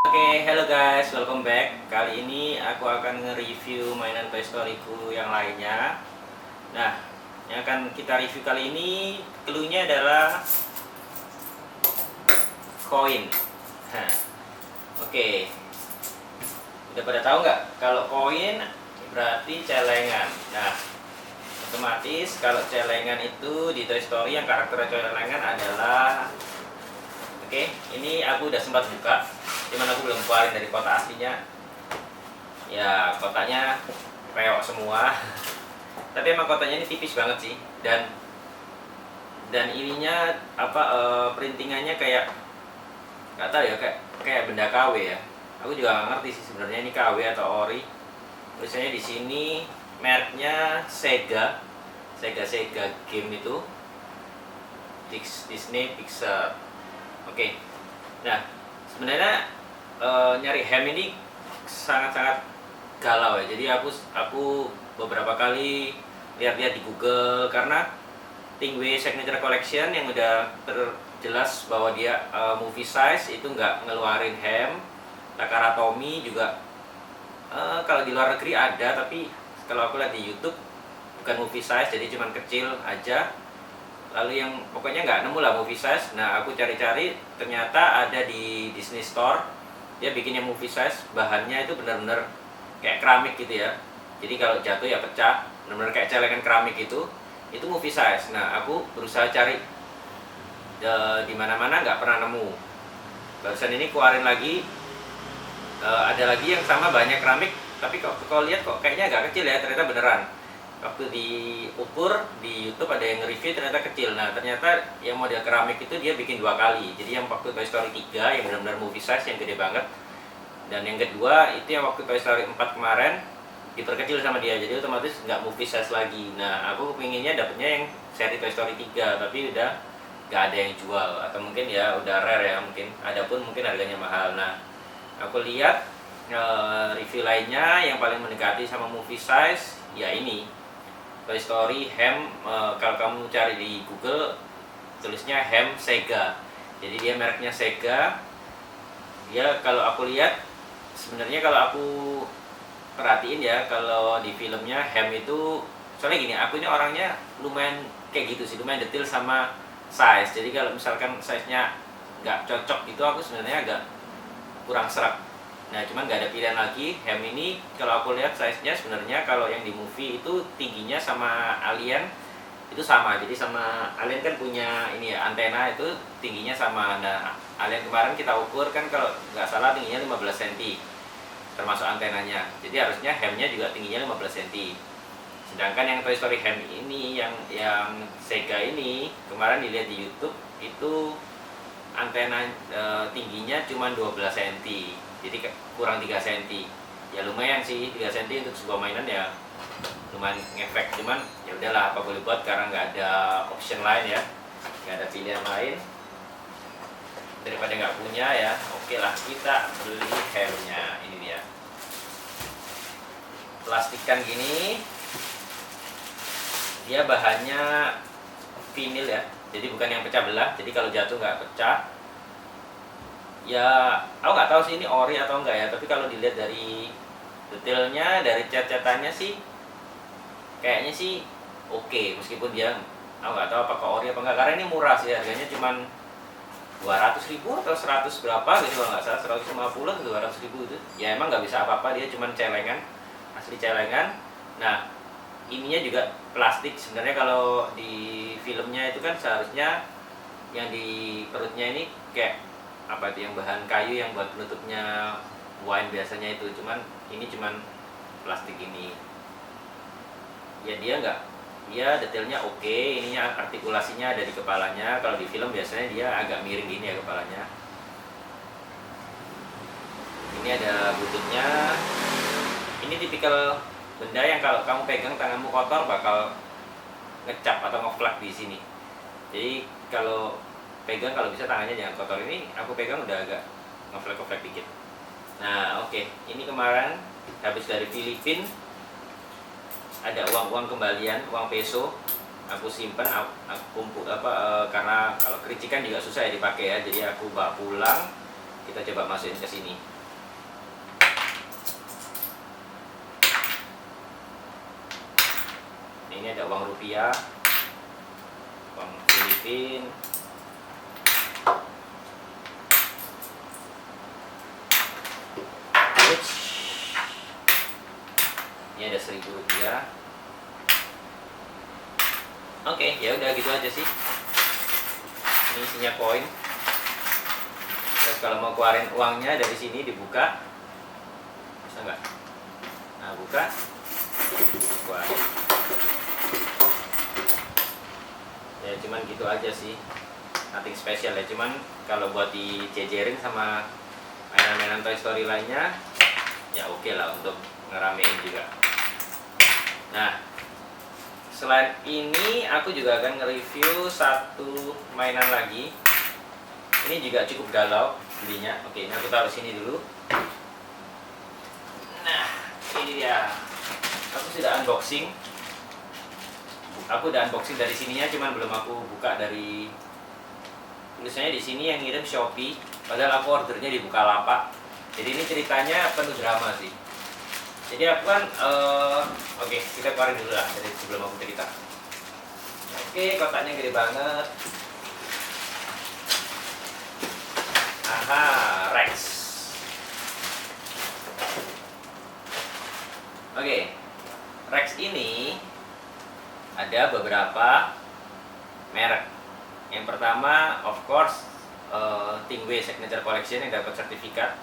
Oke, hello guys, welcome back. Kali ini aku akan nge-review mainan Toy Story ku yang lainnya. Nah, yang akan kita review kali ini clue-nya adalah koin. Nah, oke. Udah pada tahu nggak? Kalau koin berarti celengan. Nah, otomatis kalau celengan itu di Toy Story yang karakter celengan adalah, oke, ini aku udah sempat buka, cuman aku belum keluarin dari kotak aslinya. Ya, kotaknya reok semua. Tapi emang kotaknya ini tipis banget sih, dan ininya printingannya kayak nggak tahu ya, kayak benda KW ya. Aku juga nggak ngerti sih sebenarnya ini KW atau ori. Tulisannya di sini mereknya Sega, Sega game itu, Disney Pixar. Oke. Nah, sebenarnya nyari ham ini sangat-sangat galau ya. Jadi aku beberapa kali lihat-lihat di Google karena Tingway Signature Collection yang udah terjelas bahwa dia movie size itu nggak ngeluarin ham. Takara Tomy juga kalau di luar negeri ada, tapi kalau aku lihat di YouTube bukan movie size, jadi cuman kecil aja. Lalu yang pokoknya nggak nemu lah movie size. Nah, aku cari-cari ternyata ada di Disney Store. Dia bikinnya movie size, bahannya itu benar-benar kayak keramik gitu ya. Jadi kalau jatuh ya pecah, benar-benar kayak celengan keramik itu movie size. Nah, aku berusaha cari di mana-mana nggak pernah nemu. Barusan ini keluarin lagi, ada lagi yang sama banyak keramik, tapi kalau lihat kok kayaknya agak kecil ya, ternyata beneran. Waktu diukur di YouTube ada yang nge-review ternyata kecil. Nah, ternyata yang model keramik itu dia bikin 2 kali. Jadi yang waktu Toy Story 3 yang benar-benar movie size yang gede banget, dan yang kedua itu yang waktu Toy Story 4 kemarin diperkecil sama dia, jadi otomatis nggak movie size lagi. Nah, aku pinginnya dapetnya yang seri Toy Story 3, tapi udah nggak ada yang jual, atau mungkin ya udah rare ya, mungkin ada pun mungkin harganya mahal. Nah, aku lihat review lainnya yang paling mendekati sama movie size ya ini Toy Story ham. Kalau kamu cari di Google tulisnya ham Sega, jadi dia mereknya Sega ya. Kalau aku lihat sebenarnya, kalau aku perhatiin ya, kalau di filmnya ham itu, soalnya gini, aku ini orangnya lumayan kayak gitu sih, lumayan detail sama size. Jadi kalau misalkan size nya nggak cocok itu aku sebenarnya agak kurang serak. Nah, cuman nggak ada pilihan lagi. Ham ini kalau aku lihat size-nya sebenarnya kalau yang di movie itu tingginya sama Alien itu sama. Jadi sama Alien kan punya ini ya, antena itu tingginya sama. Nah, Alien kemarin kita ukur kan kalau nggak salah tingginya 15 cm termasuk antenanya. Jadi harusnya hamnya juga tingginya 15 cm. Sedangkan yang Toy Story ham ini, yang Sega ini, kemarin dilihat di YouTube itu antena tingginya cuma 12 cm. Jadi kurang 3 cm. Ya lumayan sih 3 cm untuk sebuah mainan, ya lumayan ngefek. Cuman ya udahlah, apa boleh buat, karena nggak ada option lain ya, nggak ada pilihan lain. Daripada nggak punya ya, oke lah kita beli hamnya. Ini dia, plastikan gini. Dia bahannya vinil ya, jadi bukan yang pecah belah. Jadi kalau jatuh nggak pecah. Ya, aku nggak tahu sih ini ori atau enggak ya, tapi kalau dilihat dari detailnya, dari cat-catannya sih kayaknya sih oke. Meskipun dia, aku nggak tahu apakah ori apa enggak, karena ini murah sih, harganya cuman 200.000 atau 100 berapa gitu kalau nggak salah, 150 atau 200.000 itu. Ya emang nggak bisa apa-apa, dia cuman celengan, asli celengan. Nah, ininya juga plastik. Sebenarnya kalau di filmnya itu kan seharusnya yang di perutnya ini kayak apa itu, yang bahan kayu yang buat penutupnya wine biasanya itu. Cuman ini cuman plastik ini. Ya dia detailnya oke. Ininya artikulasinya ada di kepalanya. Kalau di film biasanya dia agak miring gini ya kepalanya. Ini ada buntutnya. Ini tipikal benda yang kalau kamu pegang tanganmu kotor bakal ngecap atau ngeflek di sini. Jadi kalau pegang, kalau bisa tangannya jangan kotor. Ini aku pegang udah agak ngeflek dikit. Nah, oke. Ini kemarin habis dari Filipina, ada uang kembalian, uang peso. Aku simpen, aku kumpul karena kalau kericikan juga susah ya dipakai ya. Jadi aku bawa pulang, kita coba masukin ke sini. Ini ada uang rupiah, uang Filipin, ini ada 1.000 rupiah. Oke, ya udah gitu aja sih. Ini isinya koin. Terus kalau mau keluarin uangnya dari sini dibuka, bisa nggak? Nah, buka, keluarin. Ya cuman gitu aja sih, nothing special ya. Cuman kalau buat dijejerin sama mainan-mainan Toy Story lainnya, ya oke lah untuk ngeramein juga. Nah, selain ini aku juga akan nge-review satu mainan lagi. Ini juga cukup galau belinya. Oke, ini aku taruh sini dulu. Nah, ini dia. Aku sudah unboxing. Aku udah unboxing dari sininya, cuman belum aku buka dari tulisannya di sini yang ngirim Shopee. Padahal aku ordernya di Bukalapak. Jadi ini ceritanya penuh drama sih. Jadi aku kan, oke, kita keluarin dulu lah dari sebelum aku cerita. Oke, kotaknya gede banget. Aha, Rex. Oke, Rex ini ada beberapa merek. Yang pertama, of course, Tingway Signature Collection yang dapat sertifikat.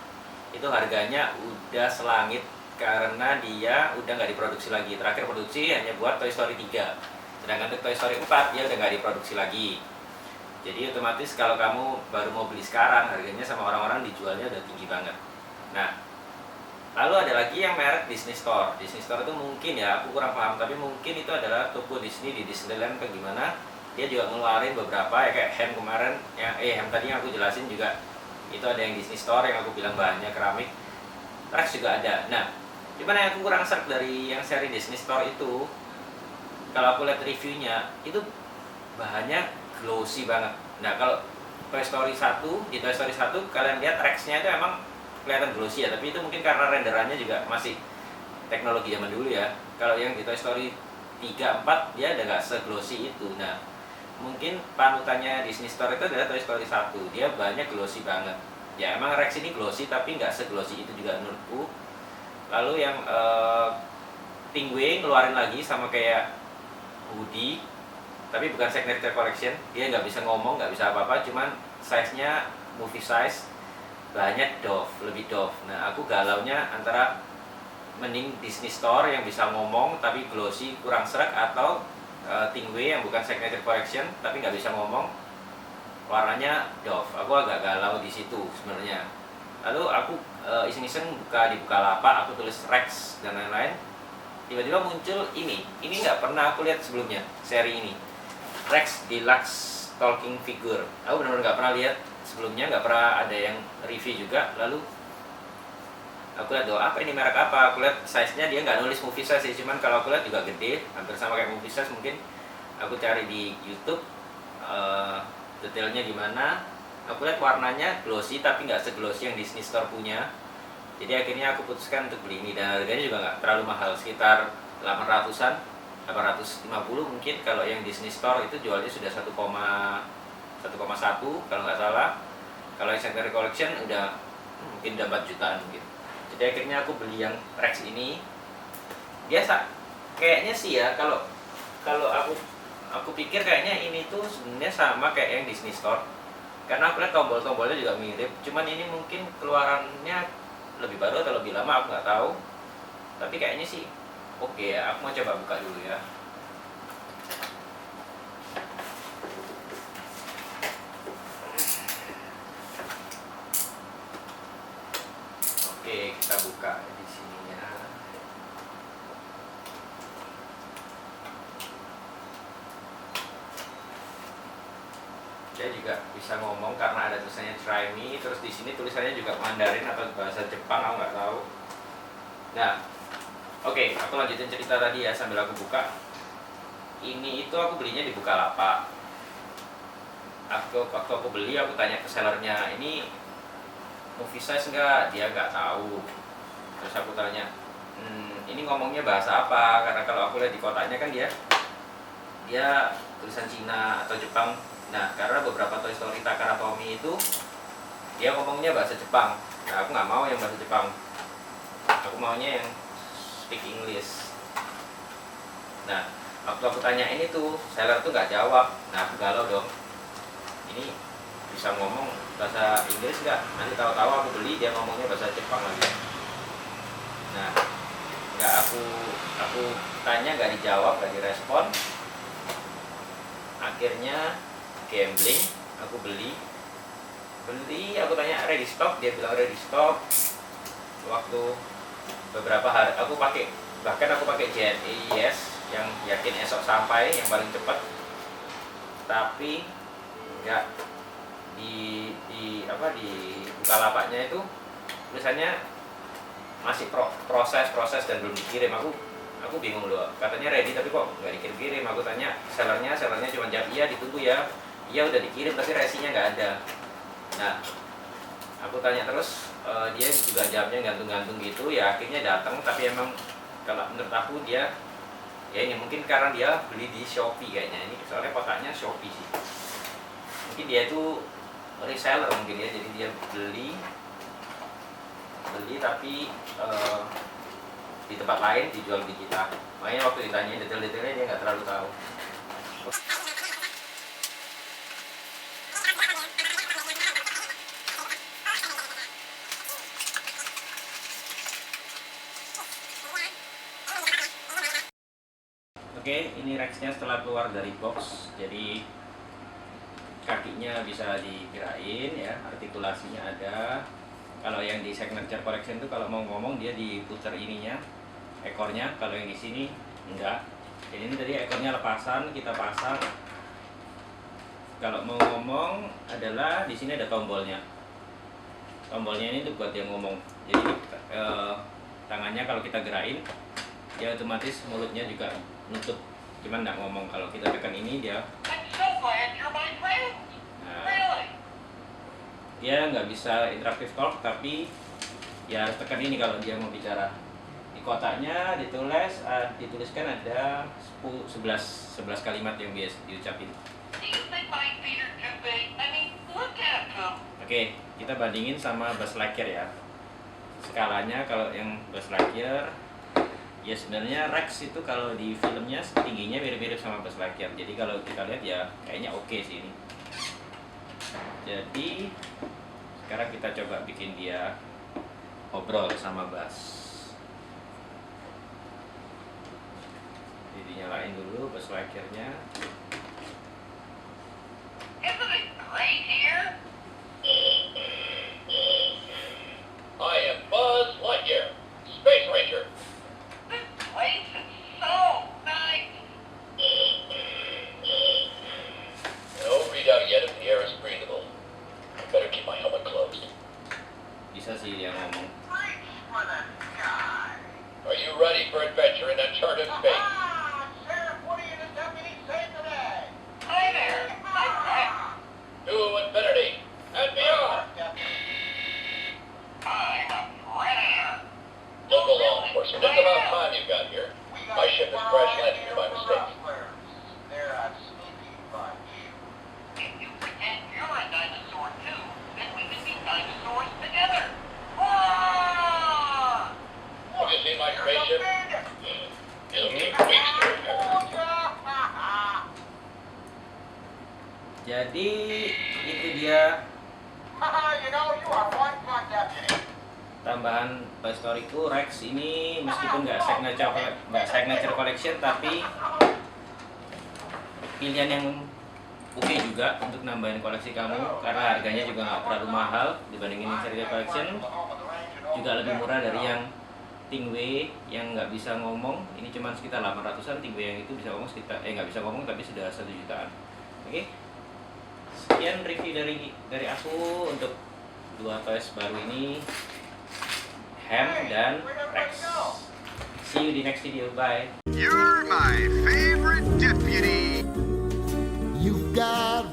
Itu harganya udah selangit karena dia udah nggak diproduksi lagi. Terakhir produksi hanya buat Toy Story 3. Sedangkan untuk Toy Story 4 dia udah nggak diproduksi lagi. Jadi otomatis kalau kamu baru mau beli sekarang, harganya sama orang-orang dijualnya udah tinggi banget. Nah, lalu ada lagi yang merek Disney Store. Disney Store itu mungkin ya, aku kurang paham, tapi mungkin itu adalah toko Disney di Disneyland atau gimana. Dia juga ngeluarin beberapa ya, kayak Ham kemarin, yang Ham tadi yang aku jelasin juga. Itu ada yang Disney Store yang aku bilang bahannya keramik. Rex juga ada. Nah, gimana yang aku kurang serk dari yang seri Disney Store itu, kalau aku lihat reviewnya, itu bahannya glossy banget. Nah, kalau Toy Story 1, di Toy Story 1 kalian lihat Rex-nya itu emang kelihatan glossy ya, tapi itu mungkin karena renderannya juga masih teknologi zaman dulu ya. Kalau yang di Toy Story 3, 4 dia udah nggak se-glossy itu. Nah, mungkin panutannya Disney Store itu adalah Toy Story 1, dia banyak glossy banget. Ya emang Rex ini glossy tapi nggak se-glossy itu juga menurutku. Lalu yang Tingway ngeluarin lagi sama kayak Woody, tapi bukan Signature Collection. Dia nggak bisa ngomong, nggak bisa apa-apa, cuman size-nya movie size, banyak doff, lebih doff. Nah, aku galaunya antara mending Disney Store yang bisa ngomong tapi glossy kurang serak, atau Tingway yang bukan Signature Collection tapi nggak bisa ngomong, warnanya doff. Aku agak galau di situ sebenarnya. Lalu aku iseng-iseng buka di Bukalapak, aku tulis Rex dan lain-lain. Tiba-tiba muncul ini nggak pernah aku lihat sebelumnya, seri ini Rex Deluxe Talking Figure. Aku benar-benar nggak pernah lihat sebelumnya, nggak pernah ada yang review juga. Lalu aku lihat, apa ini, merek apa? Aku lihat size-nya, dia nggak nulis movie size sih, cuman kalau aku lihat juga gede, hampir sama kayak movie size. Mungkin aku cari di YouTube detailnya gimana. Aku lihat warnanya glossy tapi nggak se-glossy yang Disney Store punya. Jadi akhirnya aku putuskan untuk beli ini, dan harganya juga nggak terlalu mahal, sekitar 800-an, 850 mungkin. Kalau yang Disney Store itu jualnya sudah 1,1 kalau nggak salah. Kalau yang Signature Collection udah mungkin udah 4 jutaan mungkin. Jadi akhirnya aku beli yang Rex ini. Biasa kayaknya sih ya, kalau aku pikir kayaknya ini tuh sebenarnya sama kayak yang Disney Store, karena aku lihat tombol-tombolnya juga mirip. Cuman ini mungkin keluarannya lebih baru atau lebih lama, aku nggak tahu. Tapi kayaknya sih oke ya. Aku mau coba buka dulu ya. Oke, kita buka di sininya. Dia juga bisa ngomong karena ada tulisannya Try Me. Terus di sini tulisannya juga Mandarin atau bahasa Jepang, aku nggak tahu. Nah, oke, aku lanjutin cerita tadi ya sambil aku buka. Ini itu aku belinya di Bukalapak. Waktu aku beli, aku tanya ke sellernya, ini movie size enggak, dia nggak tahu. Terus aku tanya, ini ngomongnya bahasa apa? Karena kalau aku lihat di kotaknya kan dia tulisan Cina atau Jepang. Nah, karena beberapa Toy Story Takara Tomy itu dia ngomongnya bahasa Jepang. Nah, aku nggak mau yang bahasa Jepang. Aku maunya yang speak English. Nah, waktu aku tanya ini tuh, seller tuh nggak jawab. Nah, aku galau dong. Ini bisa ngomong bahasa Inggris nggak? Nanti tahu-tahu aku beli dia ngomongnya bahasa Jepang lagi. Nah, nggak aku tanya nggak dijawab, nggak direspon. Akhirnya gambling, aku beli, aku tanya ready stock, dia bilang ready stock. Waktu beberapa hari bahkan aku pakai JNE Yes yang yakin esok sampai, yang paling cepat. Tapi enggak di Bukalapaknya itu tulisannya masih proses dan belum dikirim. Aku bingung loh, katanya ready tapi kok nggak dikirim. Aku tanya sellernya cuma jawab iya ditunggu ya, iya udah dikirim tapi resinya nggak ada. Nah, aku tanya terus, dia juga jawabnya gantung-gantung gitu. Ya akhirnya datang, tapi emang kalau menurut aku dia ya ini mungkin karena dia beli di Shopee kayaknya, ini soalnya kotaknya Shopee sih. Mungkin dia itu reseller mungkin ya, jadi dia beli tapi di tempat lain dijual di kita. Makanya waktu ditanya detail-detailnya dia nggak terlalu tahu. Oke, ini Rex-nya setelah keluar dari box. Jadi kakinya bisa digerain ya, artikulasinya ada. Kalau yang di Signature Collection itu kalau mau ngomong dia diputar ininya, ekornya. Kalau yang di sini enggak. Jadi ini tadi ekornya lepasan, kita pasang. Kalau mau ngomong adalah di sini ada tombolnya. Tombolnya ini tuh buat dia ngomong. Jadi tangannya kalau kita gerain, dia otomatis mulutnya juga nutup. Cuman nggak ngomong. Kalau kita tekan ini dia. Dia nggak bisa interaktif talk, tapi ya harus tekan ini kalau dia mau bicara. Di kotaknya dituliskan ada 11 kalimat yang biasa diucapin. Oke, kita bandingin sama Buzz Lightyear ya. Skalanya kalau yang Buzz Lightyear ya sebenarnya Rex itu kalau di filmnya tingginya mirip-mirip sama Buzz Lightyear. Jadi kalau kita lihat ya kayaknya oke sih ini. Jadi sekarang kita coba bikin dia ngobrol sama Buzz. Jadi nyalain dulu Buzz Lightyear-nya. Isn't it great here? I am Buzz Lightyear, Space Ranger. This place is so nice. No readout yet if the air is breathable. I better keep my helmet closed. Bisa sih dia ngomong. Thanks for the guy. Are you ready for adventure in uncharted space? Sheriff, what are you the deputy say today? Hi there. I'm Rex. To infinity and beyond. I'm a predator. Local law enforcement, it's about time you got here. My ship has crash landed here by mistake. They're a sneaky bunch. If you pretend you're a dinosaur too, then we can be dinosaurs together. Roar! Have you seen my spaceship? It'll take weeks to repair. Jadi itu dia You know, you are one fun deputy. tambahan Toy Story ku Rex ini, meskipun nggak signature collection tapi pilihan yang oke juga untuk nambahin koleksi kamu, karena harganya juga nggak terlalu mahal dibandingin signature collection, juga lebih murah dari yang Stingray yang nggak bisa ngomong. Ini cuma sekitar 800-an. Stingray yang itu bisa ngomong sekitar nggak bisa ngomong tapi sudah 1 jutaan. Oke, sekian review dari aku untuk 2 toys baru ini, Ham dan Rex. See you di next video. Bye. You're my favorite deputy. You've got